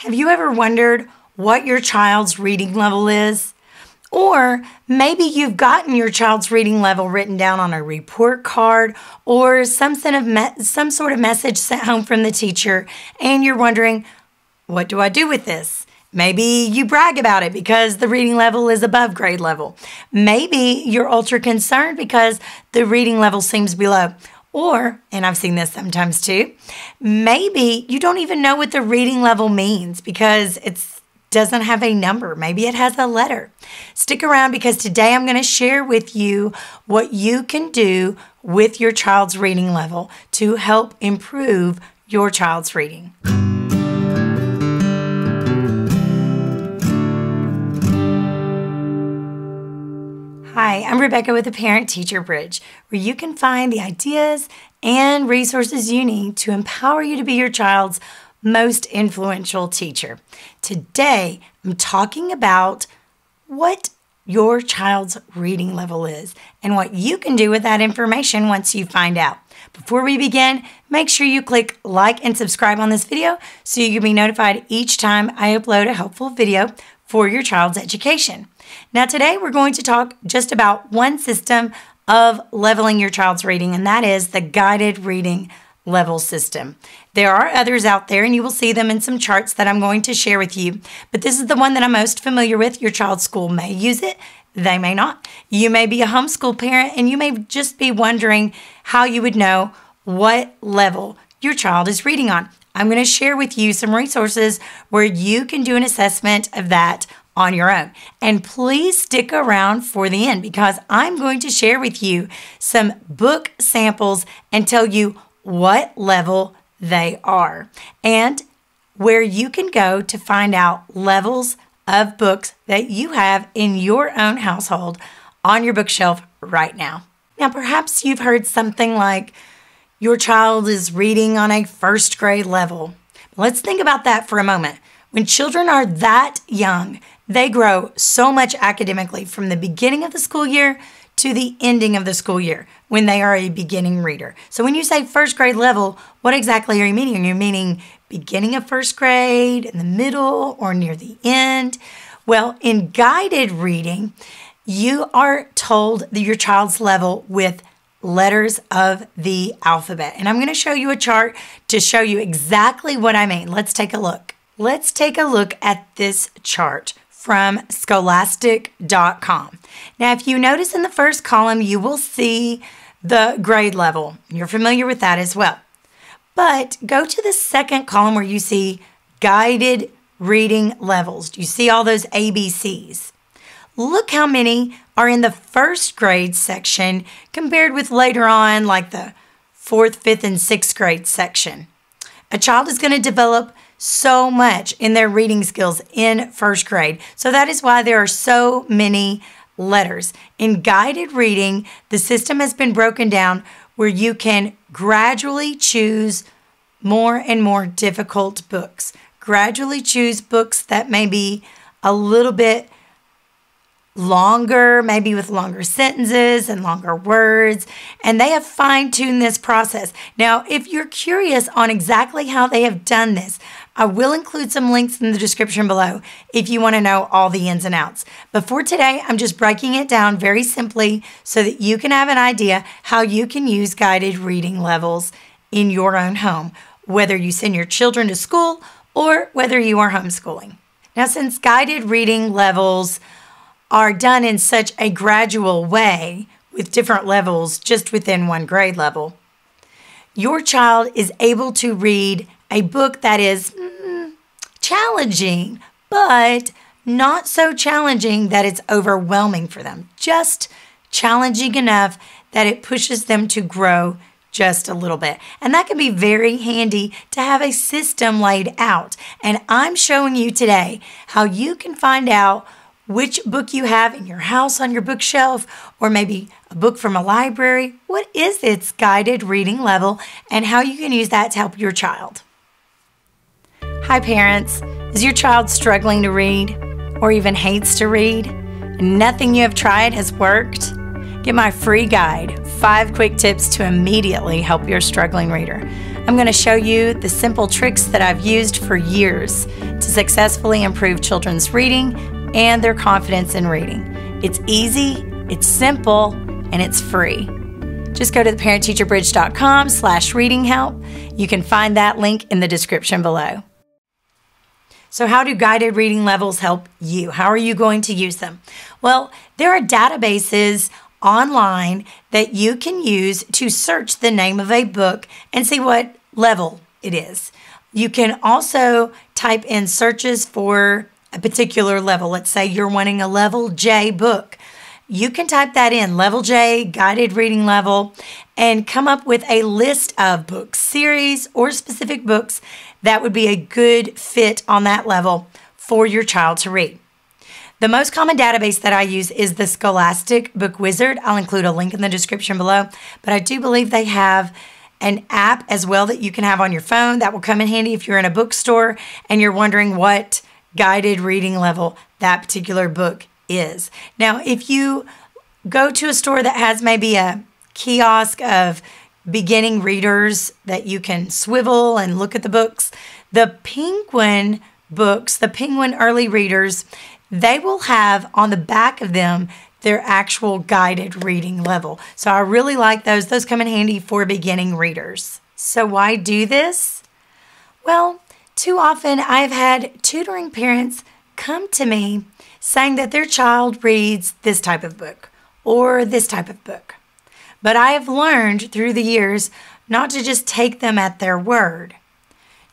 Have you ever wondered what your child's reading level is? Or maybe you've gotten your child's reading level written down on a report card or some sort of message sent home from the teacher, and you're wondering, what do I do with this? Maybe you brag about it because the reading level is above grade level. Maybe you're ultra concerned because the reading level seems below. Or, and I've seen this sometimes too, maybe you don't even know what the reading level means because it doesn't have a number. Maybe it has a letter. Stick around because today I'm going to share with you what you can do with your child's reading level to help improve your child's reading. Hi, I'm Rebecca with the Parent Teacher Bridge, where you can find the ideas and resources you need to empower you to be your child's most influential teacher. Today, I'm talking about what your child's reading level is and what you can do with that information once you find out. Before we begin, make sure you click like and subscribe on this video so you can be notified each time I upload a helpful video for your child's education. Now today we're going to talk just about one system of leveling your child's reading, and that is the guided reading level system. There are others out there, and you will see them in some charts that I'm going to share with you, but this is the one that I'm most familiar with. Your child's school may use it, they may not. You may be a homeschool parent, and you may just be wondering how you would know what level your child is reading on. I'm going to share with you some resources where you can do an assessment of that on your own. And please stick around for the end because I'm going to share with you some book samples and tell you what level they are and where you can go to find out levels of books that you have in your own household on your bookshelf right now. Now, perhaps you've heard something like your child is reading on a first grade level. Let's think about that for a moment. When children are that young, they grow so much academically from the beginning of the school year to the ending of the school year when they are a beginning reader. So when you say first grade level, what exactly are you meaning? Are you meaning beginning of first grade, in the middle, or near the end? Well, in guided reading, you are told your child's level with letters of the alphabet. And I'm going to show you a chart to show you exactly what I mean. Let's take a look. Let's take a look at this chart from Scholastic.com. Now, if you notice in the first column, you will see the grade level. You're familiar with that as well. But go to the second column where you see guided reading levels. Do you see all those ABCs? Look how many are in the first grade section compared with later on, like the 4th, 5th, and 6th grade section. A child is going to develop so much in their reading skills in first grade. So that is why there are so many letters. In guided reading, the system has been broken down where you can gradually choose more and more difficult books. Gradually choose books that may be a little bit longer, maybe with longer sentences and longer words, and they have fine-tuned this process. Now, if you're curious on exactly how they have done this, I will include some links in the description below if you want to know all the ins and outs. But for today, I'm just breaking it down very simply so that you can have an idea how you can use guided reading levels in your own home, whether you send your children to school or whether you are homeschooling. Now, since guided reading levels are done in such a gradual way with different levels just within one grade level, your child is able to read a book that is challenging, but not so challenging that it's overwhelming for them. Just challenging enough that it pushes them to grow just a little bit. And that can be very handy to have a system laid out. And I'm showing you today how you can find out which book you have in your house on your bookshelf, or maybe a book from a library. What is its guided reading level and how you can use that to help your child. Hi parents, is your child struggling to read or even hates to read? Nothing you have tried has worked? Get my free guide, 5 quick tips to immediately help your struggling reader. I'm going to show you the simple tricks that I've used for years to successfully improve children's reading and their confidence in reading. It's easy, it's simple, and it's free. Just go to theparentteacherbridge.com/reading help. You can find that link in the description below. So how do guided reading levels help you? How are you going to use them? Well, there are databases online that you can use to search the name of a book and see what level it is. You can also type in searches for a particular level. Let's say you're wanting a level J book. You can type that in, level J, guided reading level, and come up with a list of books, series, or specific books that would be a good fit on that level for your child to read. The most common database that I use is the Scholastic Book Wizard. I'll include a link in the description below, but I do believe they have an app as well that you can have on your phone that will come in handy if you're in a bookstore and you're wondering what guided reading level that particular book is. Now, if you go to a store that has maybe a kiosk of beginning readers that you can swivel and look at the books, the Penguin books, the Penguin early readers, they will have on the back of them their actual guided reading level. So I really like those. Those come in handy for beginning readers. So why do this? Well, too often I've had tutoring parents come to me saying that their child reads this type of book or this type of book. But I have learned through the years not to just take them at their word.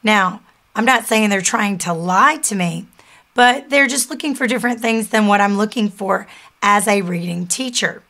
Now, I'm not saying they're trying to lie to me, but they're just looking for different things than what I'm looking for as a reading teacher.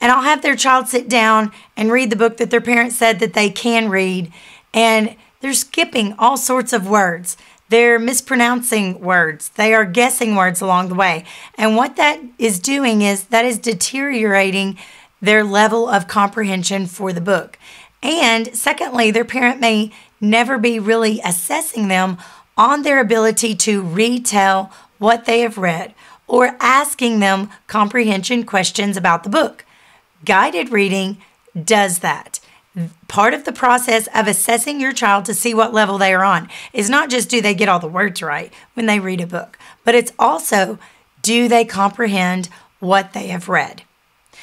And I'll have their child sit down and read the book that their parents said that they can read, and they're skipping all sorts of words. They're mispronouncing words. They are guessing words along the way. And what that is doing is that is deteriorating their level of comprehension for the book. And secondly, their parent may never be really assessing them on their ability to retell what they have read or asking them comprehension questions about the book. Guided reading does that. Part of the process of assessing your child to see what level they are on is not just do they get all the words right when they read a book, but it's also do they comprehend what they have read.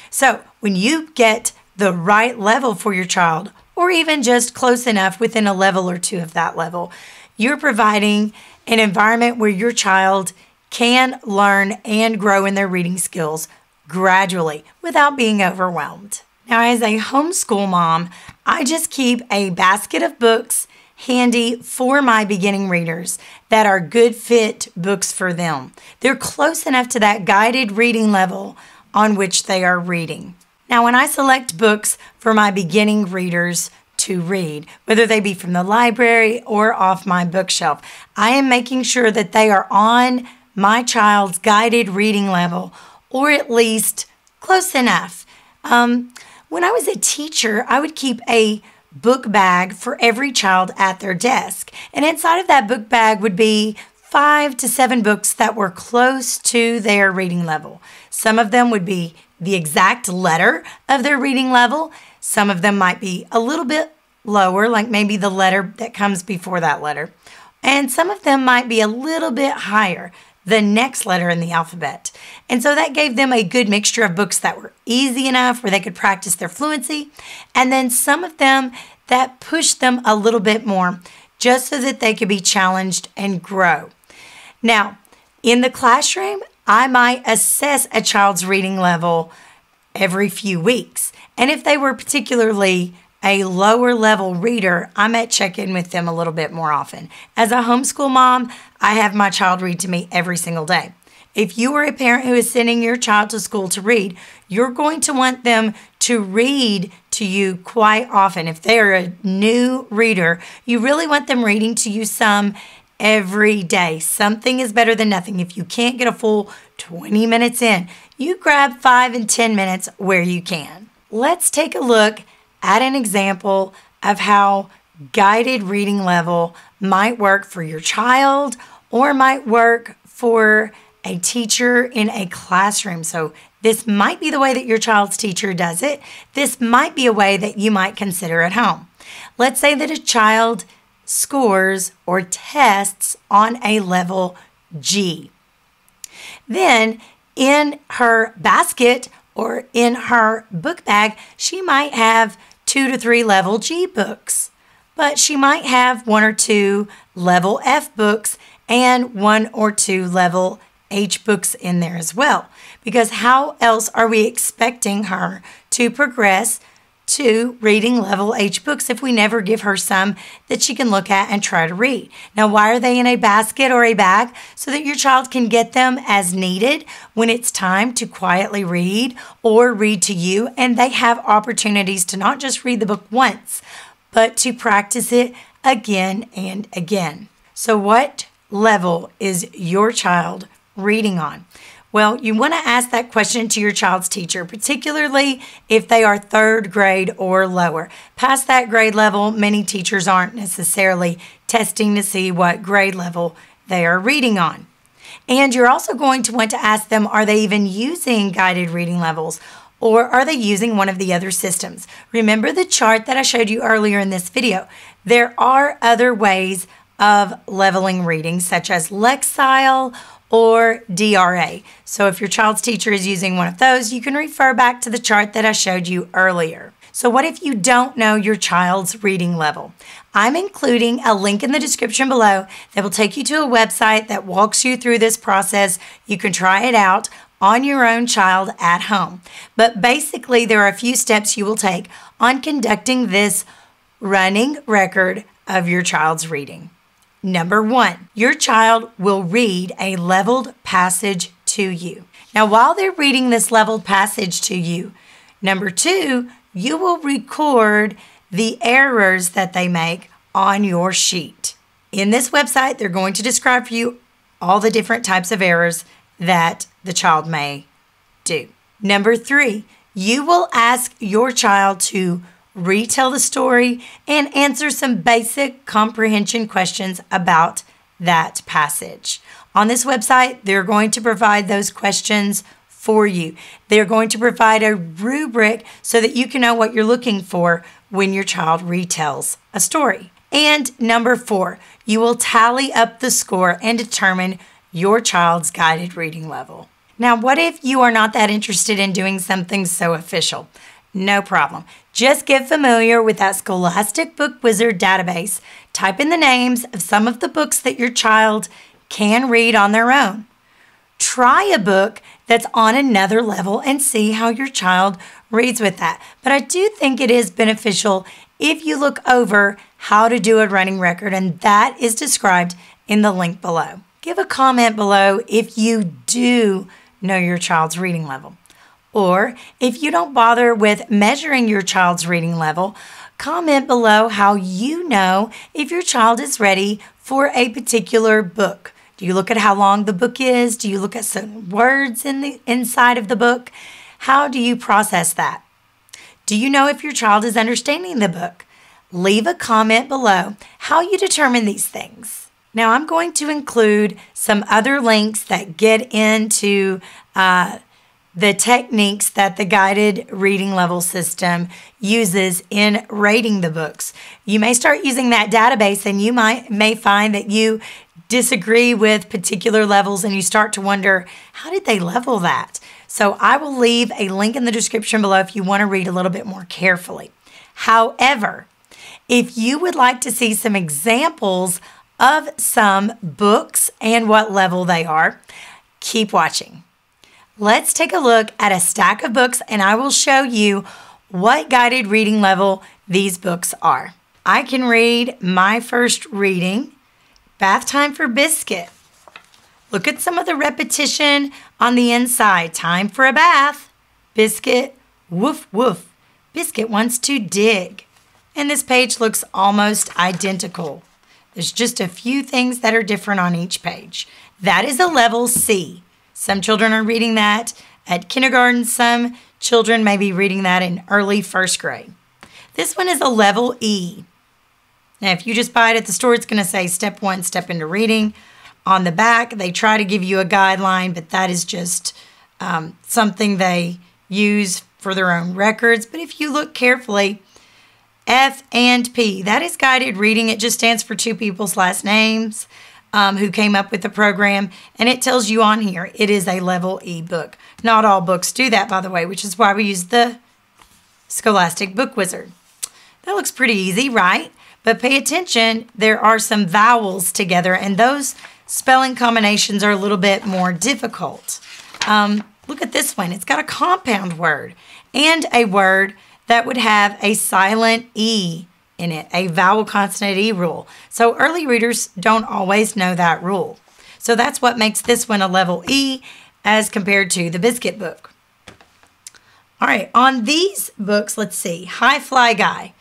So when you get the right level for your child, or even just close enough within a level or two of that level, you're providing an environment where your child can learn and grow in their reading skills gradually without being overwhelmed. Now, as a homeschool mom, I just keep a basket of books handy for my beginning readers that are good fit books for them. They're close enough to that guided reading level on which they are reading. Now, when I select books for my beginning readers to read, whether they be from the library or off my bookshelf, I am making sure that they are on my child's guided reading level, or at least close enough. When I was a teacher, I would keep a book bag for every child at their desk. And inside of that book bag would be 5 to 7 books that were close to their reading level. Some of them would be the exact letter of their reading level. Some of them might be a little bit lower, like maybe the letter that comes before that letter. And some of them might be a little bit higher, the next letter in the alphabet. And so that gave them a good mixture of books that were easy enough where they could practice their fluency, and then some of them that pushed them a little bit more just so that they could be challenged and grow. Now, in the classroom, I might assess a child's reading level every few weeks. And if they were particularly a lower level reader, I might check in with them a little bit more often. As a homeschool mom, I have my child read to me every single day. If you are a parent who is sending your child to school to read, you're going to want them to read to you quite often. If they are a new reader, you really want them reading to you some every day. Something is better than nothing. If you can't get a full 20 minutes in, you grab 5 and 10 minutes where you can. Let's take a look at an example of how guided reading level might work for your child or might work for a teacher in a classroom. So this might be the way that your child's teacher does it. This might be a way that you might consider at home. Let's say that a child scores or tests on a level G. Then in her basket or in her book bag, she might have 2 to 3 level G books, but she might have 1 or 2 level F books and 1 or 2 level H books in there as well. Because how else are we expecting her to progress to reading level H books if we never give her some that she can look at and try to read? Now, why are they in a basket or a bag? So that your child can get them as needed when it's time to quietly read or read to you, and they have opportunities to not just read the book once, but to practice it again and again. So what level is your child reading on? Well, you want to ask that question to your child's teacher, particularly if they are 3rd grade or lower. Past that grade level, many teachers aren't necessarily testing to see what grade level they are reading on. And you're also going to want to ask them, are they even using guided reading levels, or are they using one of the other systems? Remember the chart that I showed you earlier in this video. There are other ways of leveling reading, such as Lexile or DRA. So if your child's teacher is using one of those, you can refer back to the chart that I showed you earlier. So what if you don't know your child's reading level? I'm including a link in the description below that will take you to a website that walks you through this process. You can try it out on your own child at home. But basically, there are a few steps you will take on conducting this running record of your child's reading. Number 1, your child will read a leveled passage to you. Now, while they're reading this leveled passage to you, number 2, you will record the errors that they make on your sheet. In this website, they're going to describe for you all the different types of errors that the child may do. Number 3, you will ask your child to retell the story and answer some basic comprehension questions about that passage. On this website, they're going to provide those questions for you. They're going to provide a rubric so that you can know what you're looking for when your child retells a story. And number 4, you will tally up the score and determine your child's guided reading level. Now, what if you are not that interested in doing something so official? No problem. Just get familiar with that Scholastic Book Wizard database. Type in the names of some of the books that your child can read on their own. Try a book that's on another level and see how your child reads with that. But I do think it is beneficial if you look over how to do a running record, and that is described in the link below. Give a comment below if you do know your child's reading level. Or if you don't bother with measuring your child's reading level, comment below how you know if your child is ready for a particular book. Do you look at how long the book is? Do you look at certain words in the inside of the book? How do you process that? Do you know if your child is understanding the book? Leave a comment below how you determine these things. Now, I'm going to include some other links that get into the techniques that the guided reading level system uses in rating the books. You may start using that database and you may find that you disagree with particular levels and you start to wonder, how did they level that? So I will leave a link in the description below if you want to read a little bit more carefully. However, if you would like to see some examples of some books and what level they are, keep watching. Let's take a look at a stack of books and I will show you what guided reading level these books are. I can read my first reading, Bath Time for Biscuit. Look at some of the repetition on the inside. Time for a bath. Biscuit, woof, woof. Biscuit wants to dig. And this page looks almost identical. There's just a few things that are different on each page. That is a level C. Some children are reading that at kindergarten. Some children may be reading that in early 1st grade. This one is a level E. Now, if you just buy it at the store, it's going to say step 1, step into reading. On the back, they try to give you a guideline, but that is just something they use for their own records. But if you look carefully, F and P. That is guided reading. It just stands for two people's last names who came up with the program. And it tells you on here it is a level E book. Not all books do that, by the way, which is why we use the Scholastic Book Wizard. That looks pretty easy, right? But pay attention, there are some vowels together, and those spelling combinations are a little bit more difficult. Look at this one. It's got a compound word and a word that would have a silent E in it, a vowel consonant E rule. So early readers don't always know that rule. So that's what makes this one a level E as compared to the Biscuit book. All right, on these books, let's see, High Fly Guy.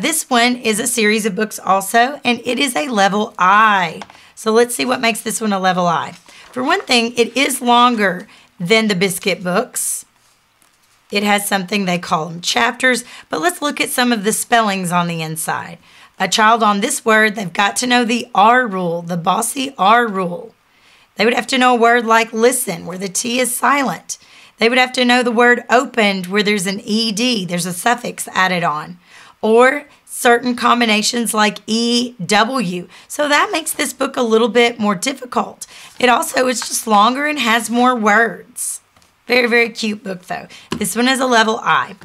This one is a series of books also, and it is a level I. So let's see what makes this one a level I. For one thing, it is longer than the Biscuit books. It has something they call them chapters, but let's look at some of the spellings on the inside. A child on this word, they've got to know the R rule, the bossy R rule. They would have to know a word like listen, where the T is silent. They would have to know the word opened, where there's an ED, there's a suffix added on. Or certain combinations like EW. So that makes this book a little bit more difficult. It also is just longer and has more words. Very, very cute book though. This one is a level I.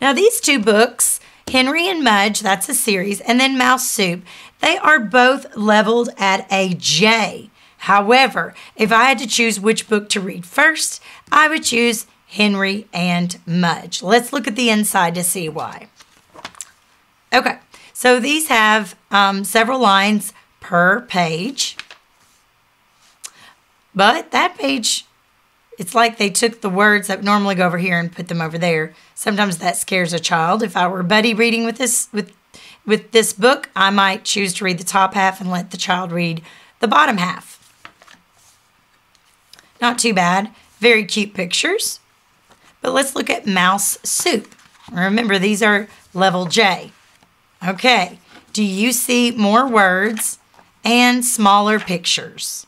Now these two books, Henry and Mudge, that's a series, and then Mouse Soup, they are both leveled at a J. However, if I had to choose which book to read first, I would choose Henry and Mudge. Let's look at the inside to see why. Okay, so these have several lines per page. But that page, it's like they took the words that normally go over here and put them over there. Sometimes that scares a child. If I were buddy reading with this book, I might choose to read the top half and let the child read the bottom half. Not too bad. Very cute pictures. But let's look at Mouse Soup. Remember, these are level J. Okay, do you see more words and smaller pictures?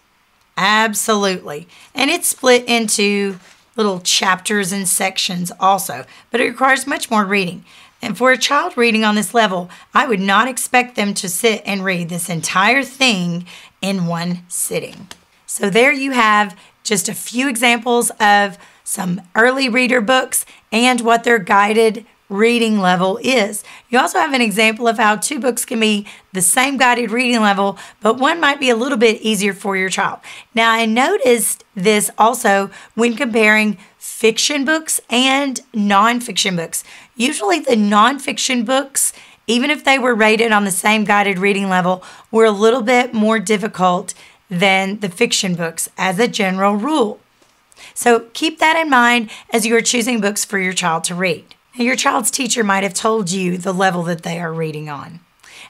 Absolutely. And it's split into little chapters and sections also, but it requires much more reading. And for a child reading on this level, I would not expect them to sit and read this entire thing in one sitting. So there you have just a few examples of some early reader books and what their guided reading level is. You also have an example of how two books can be the same guided reading level, but one might be a little bit easier for your child. Now, I noticed this also when comparing fiction books and nonfiction books. Usually the nonfiction books, even if they were rated on the same guided reading level, were a little bit more difficult than the fiction books as a general rule. So keep that in mind as you are choosing books for your child to read. Now, your child's teacher might have told you the level that they are reading on.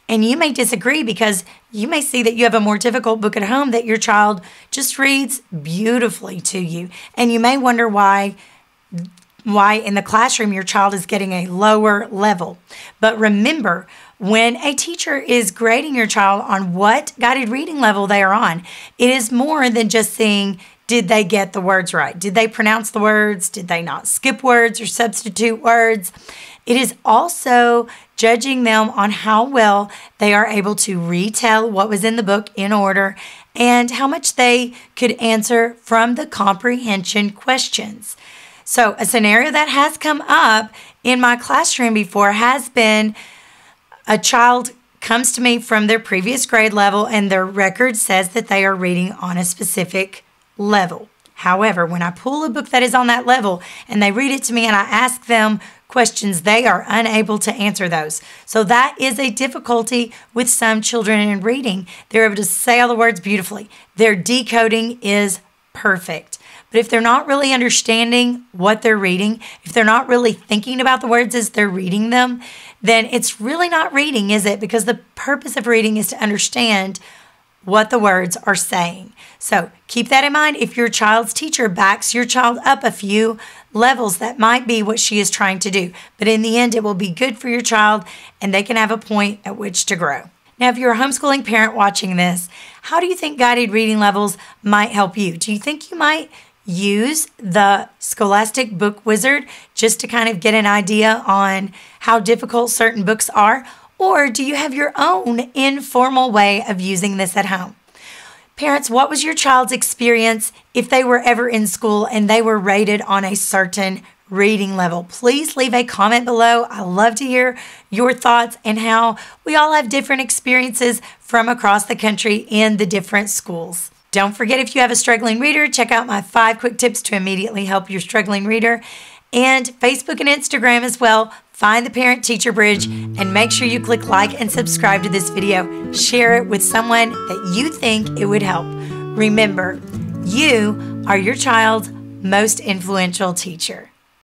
And you may disagree because you may see that you have a more difficult book at home that your child just reads beautifully to you. And you may wonder why in the classroom your child is getting a lower level. But remember, when a teacher is grading your child on what guided reading level they are on, it is more than just seeing, did they get the words right? Did they pronounce the words? Did they not skip words or substitute words? It is also judging them on how well they are able to retell what was in the book in order and how much they could answer from the comprehension questions. So a scenario that has come up in my classroom before has been a child comes to me from their previous grade level and their record says that they are reading on a specific level. However, when I pull a book that is on that level and they read it to me and I ask them questions, they are unable to answer those. So that is a difficulty with some children in reading. They're able to say all the words beautifully. Their decoding is perfect. But if they're not really understanding what they're reading, if they're not really thinking about the words as they're reading them, then it's really not reading, is it? Because the purpose of reading is to understand what the words are saying. So keep that in mind. If your child's teacher backs your child up a few levels, that might be what she is trying to do. But in the end, it will be good for your child and they can have a point at which to grow. Now, if you're a homeschooling parent watching this, how do you think guided reading levels might help you? Do you think you might use the Scholastic Book Wizard just to kind of get an idea on how difficult certain books are? Or do you have your own informal way of using this at home? Parents, what was your child's experience if they were ever in school and they were rated on a certain reading level? Please leave a comment below. I love to hear your thoughts and how we all have different experiences from across the country in the different schools. Don't forget, if you have a struggling reader, check out my 5 quick tips to immediately help your struggling reader. And Facebook and Instagram as well. Find the Parent Teacher Bridge and make sure you click like and subscribe to this video. Share it with someone that you think it would help. Remember, you are your child's most influential teacher.